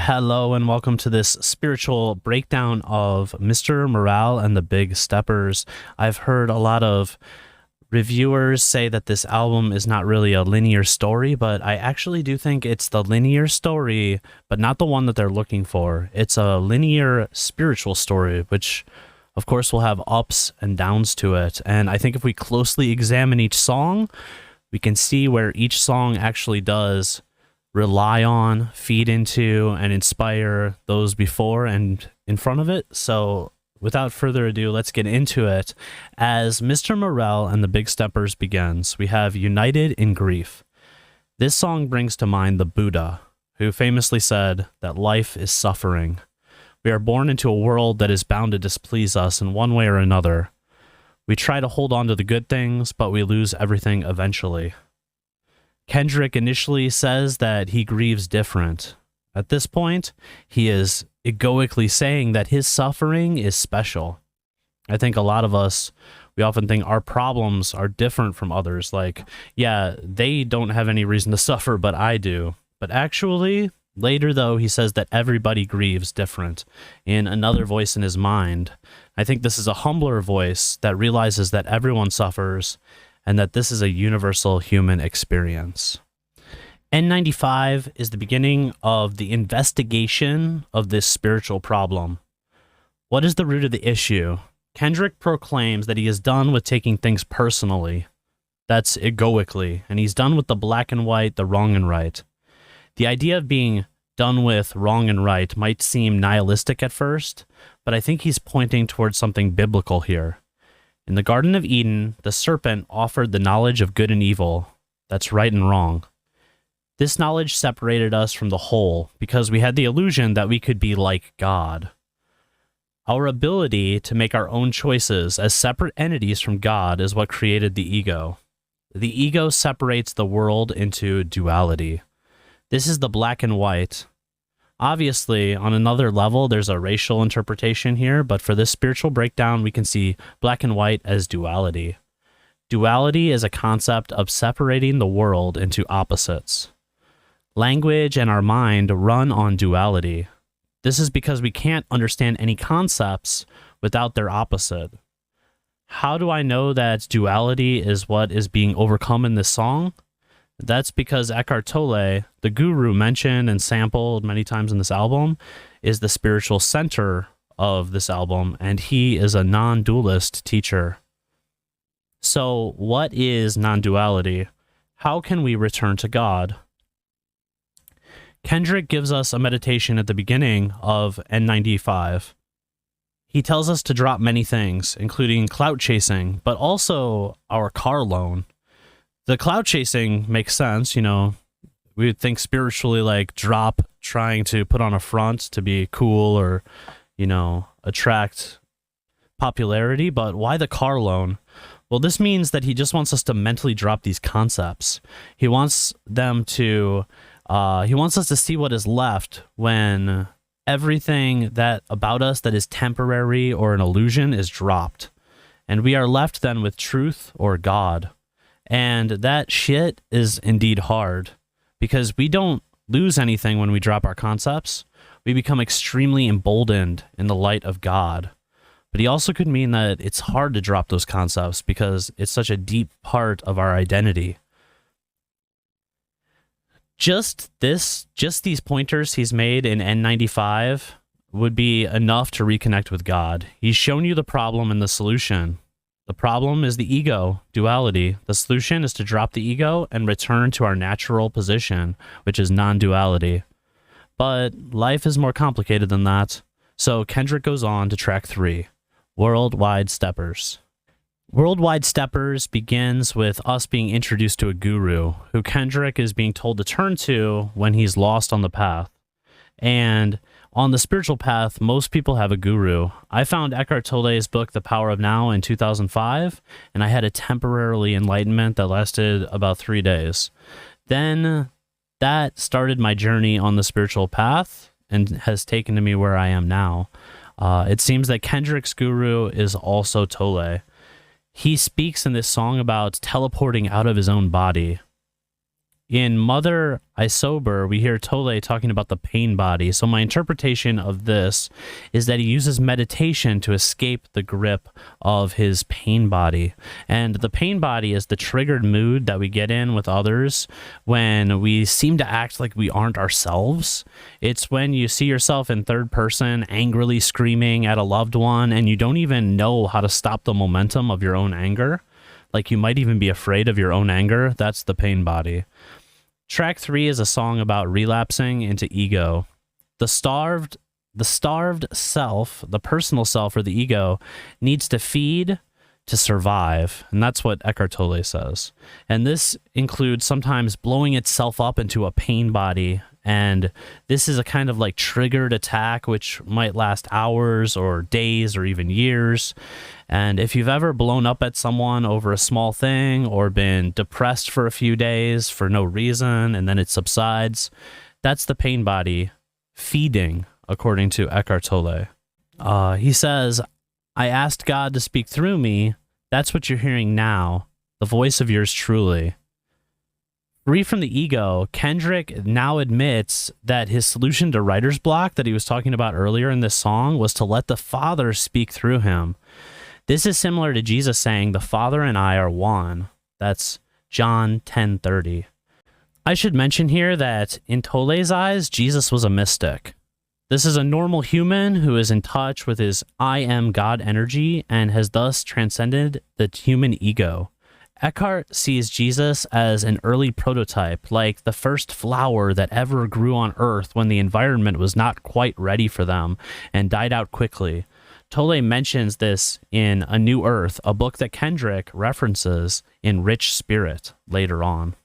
Hello and welcome to this spiritual breakdown of Mr. Morale and the Big Steppers. I've heard a lot of reviewers say that this album is not really a linear story, but I actually do think it's the linear story, but not the one that they're looking for. It's a linear spiritual story, which of course will have ups and downs to it. And I think if we closely examine each song, we can see where each song actually does rely on, feed into, and inspire those before and in front of it. So without further ado, let's get into it. As Mr. Morale and the Big Steppers begins, we have United in Grief. This song brings to mind the Buddha, who famously said that life is suffering. We are born into a world that is bound to displease us in one way or another. We try to hold on to the good things, but we lose everything eventually. Kendrick initially says that he grieves different. At this point, he is egoically saying that his suffering is special. I think a lot of us, we often think our problems are different from others. Like, yeah, they don't have any reason to suffer, but I do. But actually, later though, he says that everybody grieves different in another voice in his mind. I think this is a humbler voice that realizes that everyone suffers and that this is a universal human experience. N95 is the beginning of the investigation of this spiritual problem. What is the root of the issue? Kendrick proclaims that he is done with taking things personally. That's egoically, and he's done with the black and white, the wrong and right. The idea of being done with wrong and right might seem nihilistic at first, but I think he's pointing towards something biblical here. In the Garden of Eden, the serpent offered the knowledge of good and evil. That's right and wrong. This knowledge separated us from the whole because we had the illusion that we could be like God. Our ability to make our own choices as separate entities from God is what created the ego. The ego separates the world into duality. This is the black and white. Obviously, on another level, there's a racial interpretation here, but for this spiritual breakdown, we can see black and white as duality. Duality is a concept of separating the world into opposites. Language and our mind run on duality. This is because we can't understand any concepts without their opposite. How do I know that duality is what is being overcome in this song? That's because Eckhart Tolle, the guru mentioned and sampled many times in this album, is the spiritual center of this album, and he is a non-dualist teacher. So, what is non-duality? How can we return to God? Kendrick gives us a meditation at the beginning of N95. He tells us to drop many things, including clout chasing, but also our car loan. The cloud chasing makes sense, you know, we would think spiritually like drop trying to put on a front to be cool or, you know, attract popularity, but why the car loan? Well, this means that he just wants us to mentally drop these concepts. He wants them to, he wants us to see what is left when everything that about us that is temporary or an illusion is dropped. And we are left then with truth or God. And that shit is indeed hard because we don't lose anything when we drop our concepts. We become extremely emboldened in the light of God. But he also could mean that it's hard to drop those concepts because it's such a deep part of our identity. Just these pointers he's made in N95 would be enough to reconnect with God. He's shown you the problem and the solution. The problem is the ego, duality. The solution is to drop the ego and return to our natural position, which is non-duality. But life is more complicated than that. So Kendrick goes on to track 3, Worldwide Steppers. Worldwide Steppers begins with us being introduced to a guru, who Kendrick is being told to turn to when he's lost on the path. And on the spiritual path, most people have a guru. I found Eckhart Tolle's book, The Power of Now, in 2005, and I had a temporarily enlightenment that lasted about 3 days. Then that started my journey on the spiritual path and has taken me where I am now. It seems that Kendrick's guru is also Tolle. He speaks in this song about teleporting out of his own body. In Mother I Sober, we hear Tolle talking about the pain body. So my interpretation of this is that he uses meditation to escape the grip of his pain body. And the pain body is the triggered mood that we get in with others when we seem to act like we aren't ourselves. It's when you see yourself in third person, angrily screaming at a loved one, and you don't even know how to stop the momentum of your own anger. Like you might even be afraid of your own anger. That's the pain body. Track 3 is a song about relapsing into ego. The starved self, the personal self or the ego, needs to feed to survive. And that's what Eckhart Tolle says. And this includes sometimes blowing itself up into a pain body. And this is a kind of like triggered attack, which might last hours or days or even years. And if you've ever blown up at someone over a small thing or been depressed for a few days for no reason, and then it subsides, that's the pain body feeding, according to Eckhart Tolle. He says, I asked God to speak through me. That's what you're hearing now, the voice of yours truly. Free from the ego, Kendrick now admits that his solution to writer's block that he was talking about earlier in this song was to let the Father speak through him. This is similar to Jesus saying, the Father and I are one. That's John 10:30. I should mention here that in Tolle's eyes, Jesus was a mystic. This is a normal human who is in touch with his I am God energy and has thus transcended the human ego. Eckhart sees Jesus as an early prototype, like the first flower that ever grew on Earth when the environment was not quite ready for them and died out quickly. Tolle mentions this in A New Earth, a book that Kendrick references in Rich Spirit later on.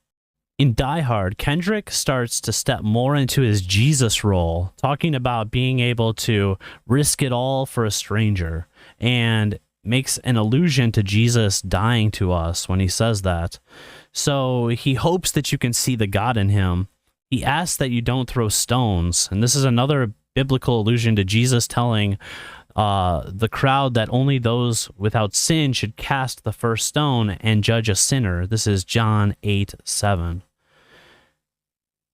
In Die Hard, Kendrick starts to step more into his Jesus role, talking about being able to risk it all for a stranger, and makes an allusion to Jesus dying to us when he says that. So he hopes that you can see the God in him. He asks that you don't throw stones, and this is another biblical allusion to Jesus telling the crowd that only those without sin should cast the first stone and judge a sinner. This is John 8:7.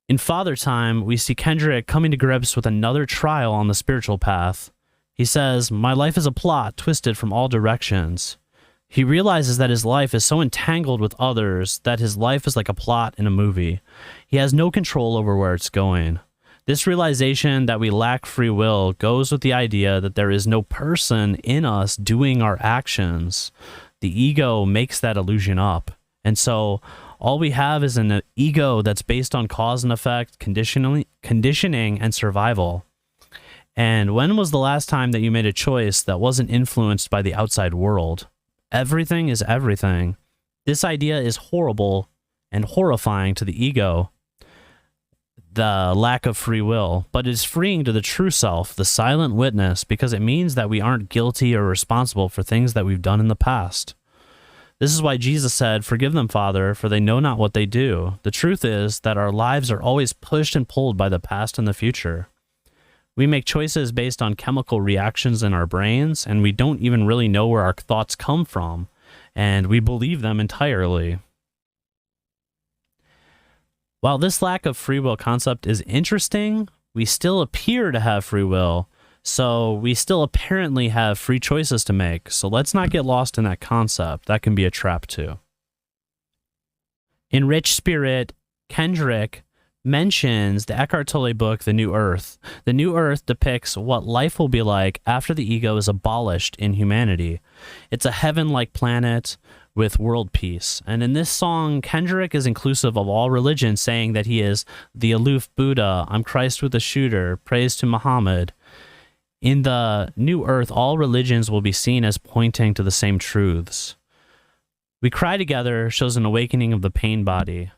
In Father Time, we see Kendrick coming to grips with another trial on the spiritual path. He says, my life is a plot twisted from all directions. He realizes that his life is so entangled with others that his life is like a plot in a movie. He has no control over where it's going. This realization that we lack free will goes with the idea that there is no person in us doing our actions. The ego makes that illusion up. And so all we have is an ego that's based on cause and effect, conditioning, and survival. And when was the last time that you made a choice that wasn't influenced by the outside world? Everything is everything. This idea is horrible and horrifying to the ego, the lack of free will, but it is freeing to the true self, the silent witness, because it means that we aren't guilty or responsible for things that we've done in the past. This is why Jesus said, forgive them, Father, for they know not what they do. The truth is that our lives are always pushed and pulled by the past and the future. We make choices based on chemical reactions in our brains, and we don't even really know where our thoughts come from, and we believe them entirely. While this lack of free will concept is interesting, we still appear to have free will, so we still apparently have free choices to make, so let's not get lost in that concept. That can be a trap too. In Rich Spirit, Kendrick mentions the Eckhart Tolle book, The New Earth. The New Earth depicts what life will be like after the ego is abolished in humanity. It's a heaven-like planet with world peace. And in this song, Kendrick is inclusive of all religions, saying that he is the aloof Buddha, I'm Christ with a shooter, praise to Muhammad. In the New Earth, all religions will be seen as pointing to the same truths. We Cry Together shows an awakening of the pain body.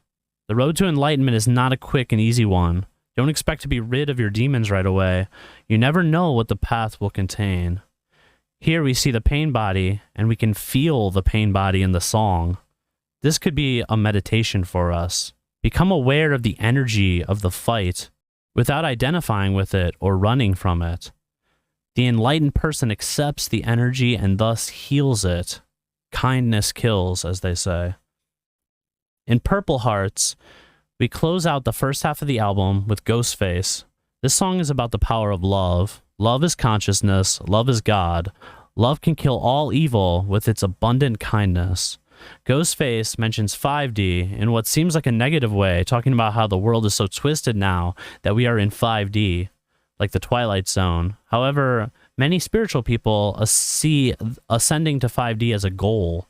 The road to enlightenment is not a quick and easy one. Don't expect to be rid of your demons right away. You never know what the path will contain. Here we see the pain body, and we can feel the pain body in the song. This could be a meditation for us. Become aware of the energy of the fight without identifying with it or running from it. The enlightened person accepts the energy and thus heals it. Kindness kills, as they say. In Purple Hearts, We close out the first half of the album with Ghostface. This song is about the power of love. Love is consciousness. Love is God. Love can kill all evil with its abundant kindness. Ghostface mentions 5D in what seems like a negative way, talking about how the world is so twisted now that we are in 5D, like the Twilight Zone. However, many spiritual people see ascending to 5D as a goal,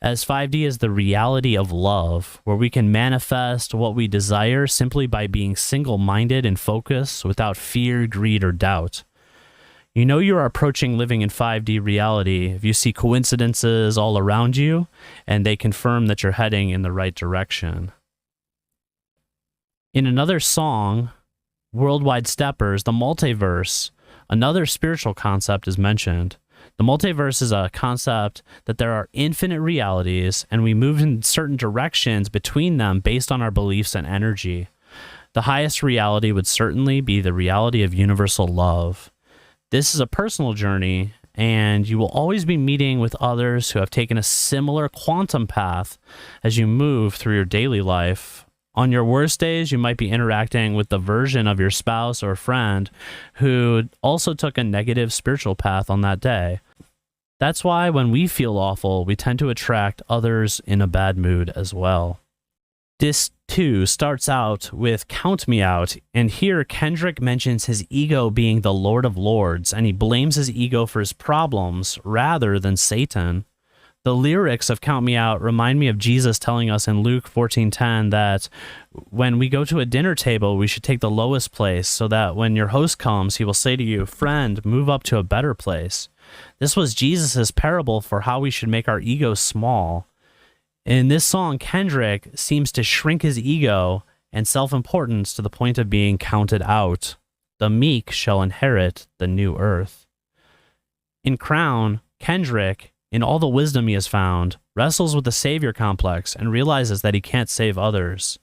as 5D is the reality of love, where we can manifest what we desire simply by being single-minded and focused without fear, greed, or doubt. You know you are approaching living in 5D reality if you see coincidences all around you, and they confirm that you're heading in the right direction. In another song, Worldwide Steppers, the multiverse, another spiritual concept is mentioned. The multiverse is a concept that there are infinite realities, and we move in certain directions between them based on our beliefs and energy. The highest reality would certainly be the reality of universal love. This is a personal journey, and you will always be meeting with others who have taken a similar quantum path as you move through your daily life. On your worst days, you might be interacting with the version of your spouse or friend who also took a negative spiritual path on that day. That's why when we feel awful, we tend to attract others in a bad mood as well. Disc 2 starts out with Count Me Out, and here Kendrick mentions his ego being the Lord of Lords, and he blames his ego for his problems rather than Satan. The lyrics of Count Me Out remind me of Jesus telling us in Luke 14:10 that when we go to a dinner table, we should take the lowest place so that when your host comes, he will say to you, "Friend, move up to a better place." This was Jesus' parable for how we should make our ego small. In this song, Kendrick seems to shrink his ego and self-importance to the point of being counted out. The meek shall inherit the new earth. In Crown, Kendrick, in all the wisdom he has found, wrestles with the savior complex and realizes that he can't save others.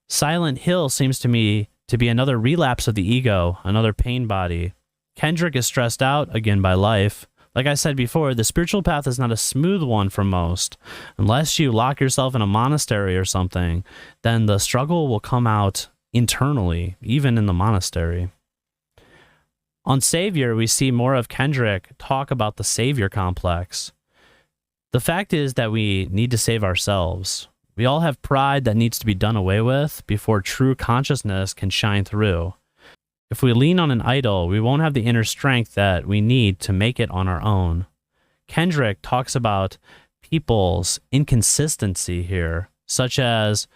Silent Hill seems to me to be another relapse of the ego, another pain body. Kendrick is stressed out again by life. Like I said before, the spiritual path is not a smooth one for most. Unless you lock yourself in a monastery or something, then the struggle will come out internally, even in the monastery. On Savior, we see more of Kendrick talk about the savior complex. The fact is that we need to save ourselves. We all have pride that needs to be done away with before true consciousness can shine through. If we lean on an idol, we won't have the inner strength that we need to make it on our own. Kendrick talks about people's inconsistency here, such as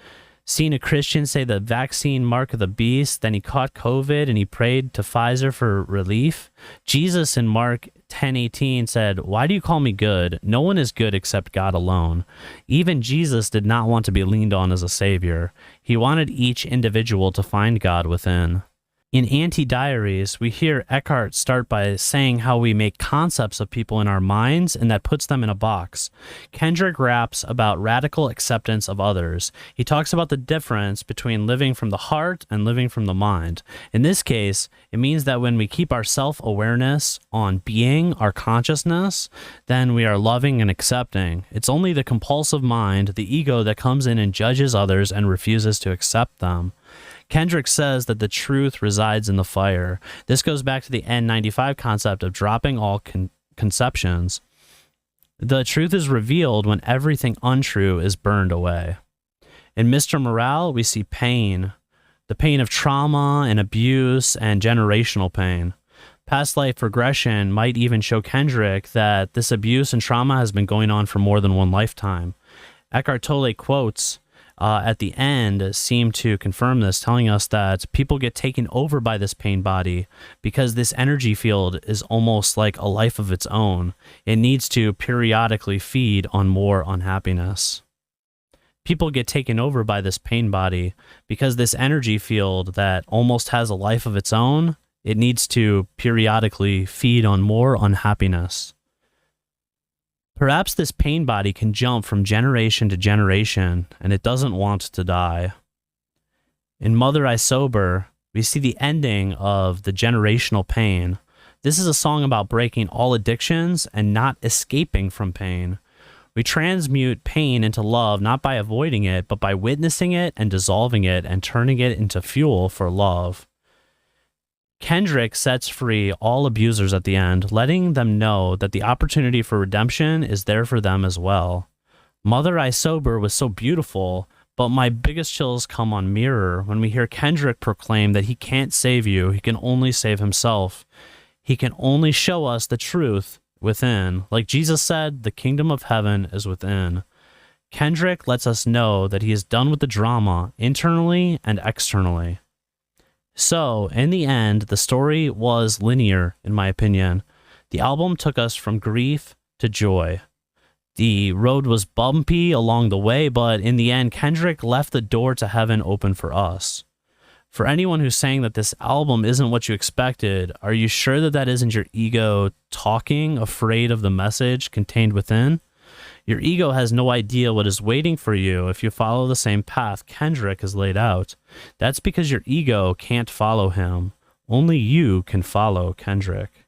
seeing a Christian say the vaccine mark of the beast, then he caught COVID and he prayed to Pfizer for relief. Jesus in Mark 10:18 said, "Why do you call me good? No one is good except God alone." Even Jesus did not want to be leaned on as a savior. He wanted each individual to find God within. In Auntie Diaries, we hear Eckhart start by saying how we make concepts of people in our minds and that puts them in a box. Kendrick raps about radical acceptance of others. He talks about the difference between living from the heart and living from the mind. In this case, it means that when we keep our self-awareness on being, our consciousness, then we are loving and accepting. It's only the compulsive mind, the ego, that comes in and judges others and refuses to accept them. Kendrick says that the truth resides in the fire. This goes back to the N95 concept of dropping all conceptions. The truth is revealed when everything untrue is burned away. In Mr. Morale, we see pain, the pain of trauma and abuse and generational pain. Past life regression might even show Kendrick that this abuse and trauma has been going on for more than one lifetime. Eckhart Tolle quotes at the end seem to confirm this, telling us that people get taken over by this pain body because this energy field is almost like a life of its own. It needs to periodically feed on more unhappiness. People get taken over by this pain body because this energy field that almost has a life of its own, it needs to periodically feed on more unhappiness. Perhaps this pain body can jump from generation to generation, and it doesn't want to die. In Mother I Sober, we see the ending of the generational pain. This is a song about breaking all addictions and not escaping from pain. We transmute pain into love not by avoiding it, but by witnessing it and dissolving it and turning it into fuel for love. Kendrick sets free all abusers at the end, letting them know that the opportunity for redemption is there for them as well. Mother I Sober was so beautiful, but my biggest chills come on Mirror when we hear Kendrick proclaim that he can't save you, he can only save himself. He can only show us the truth within. Like Jesus said, the kingdom of heaven is within. Kendrick lets us know that he is done with the drama, internally and externally. So, in the end, the story was linear, in my opinion. The album took us from grief to joy. The road was bumpy along the way, but in the end, Kendrick left the door to heaven open for us. For anyone who's saying that this album isn't what you expected, are you sure that that isn't your ego talking, afraid of the message contained within? Your ego has no idea what is waiting for you if you follow the same path Kendrick has laid out. That's because your ego can't follow him. Only you can follow Kendrick.